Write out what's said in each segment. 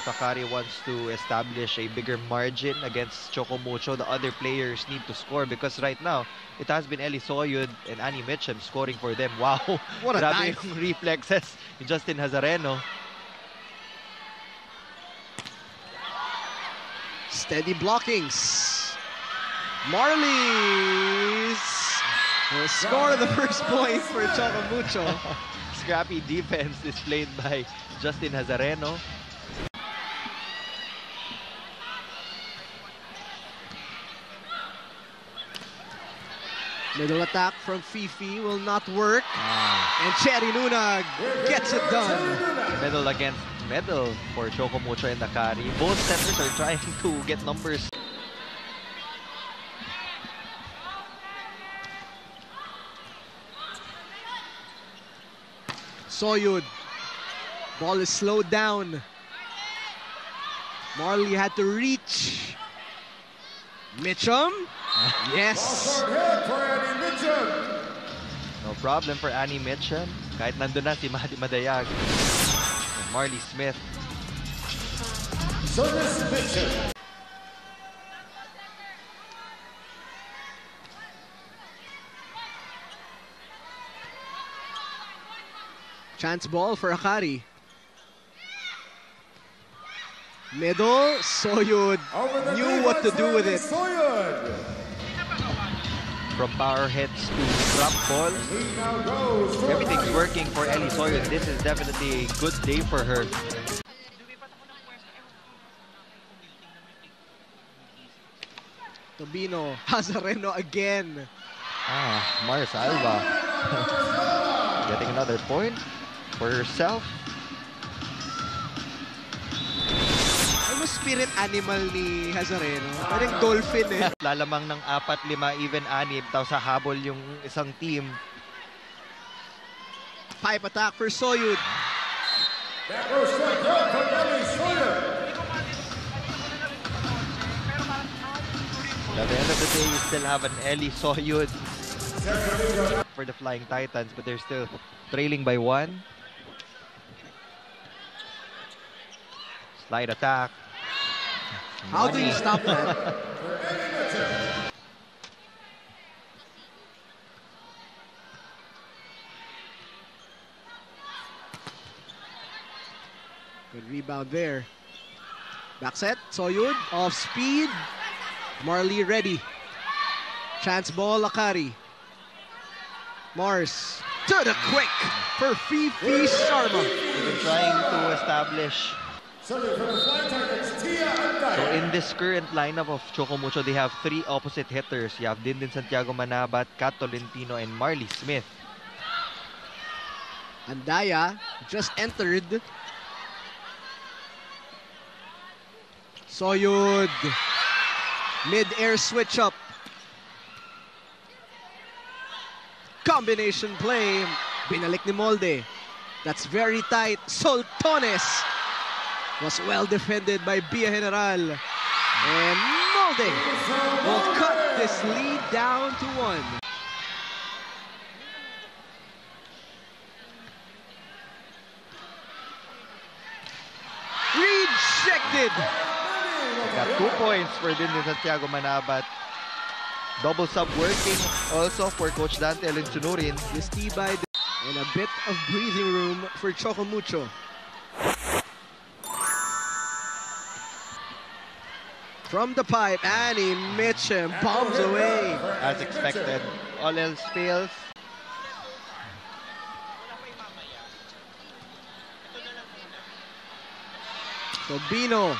Akari wants to establish a bigger margin against Choco Mucho, the other players need to score because right now, it has been Eli Soyud and Annie Mitchum scoring for them. Wow! What a dive! Yung reflexes ni Justin Hazareno. Steady blockings. Marlies will score the first point for Choco Mucho. Scrappy defense displayed by Justin Hazareno. Middle attack from Fifi will not work. And Cherry Nunag gets it done. Medal against medal for Choco Mucho and Akari. Both centers are trying to get numbers. Soyud. Ball is slowed down. Marley had to reach. Mitchum. Yes. No problem for Annie Mitchum. Kahit nandun na si Mahdi Madayag. And Marley Smith. Chance ball for Akari. Middle, Soyud knew what to do with it. From power hits to drop ball, everything's working for Eli Soyud. This is definitely a good day for her. Tobino, Hazareno again. Mars Alba getting another point for herself. Ano spirit animal ni Hazareno? Parang dolphin eh. Lalamang ng 4, 5, even 6. Tapos sa habol yung isang team. Pipe attack for Soyud. At the end of the day, you still have an Eli Soyud for the Flying Titans, but they're still trailing by 1. Slide attack. How do you stop that? Good rebound there. Back set, Soyud, off speed. Marley ready. Chance ball, Akari. Mars to the quick for Fifi Sharma. They've been trying to establish. So in this current lineup of Choco Mucho, they have 3 opposite hitters. You have Dindin Santiago Manabat, Kat Tolentino, and Marley Smith. Andaya just entered. Soyud. Mid-air switch up. Combination play. Binalik ni Molde. That's very tight. Soltones was well defended by Bia General. And Molde will cut this lead down to 1. Rejected. Got 2 points for Dindin Santiago Manabat. Double sub working also for Coach Dante Alinsunurin. This T-by and a bit of breathing room for Choco Mucho. From the pipe, Annie Mitchum bombs away. As expected, all else fails. Tobino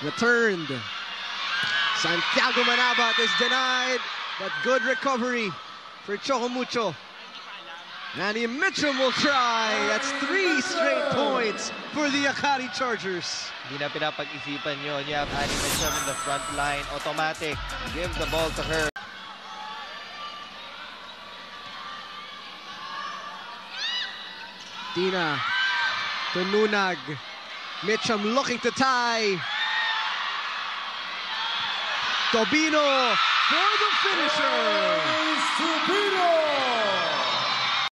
returned. Santiago Manabat is denied, but good recovery for Choco Mucho. Annie Mitchum will try. That's 3 straight points for the Akari Chargers. Hindi na pinapag-isipan yun. You have Annie Mitchum in the front line. Automatic. Give the ball to her. Tina to Nunag. Mitchum looking to tie. Tobino for the finisher.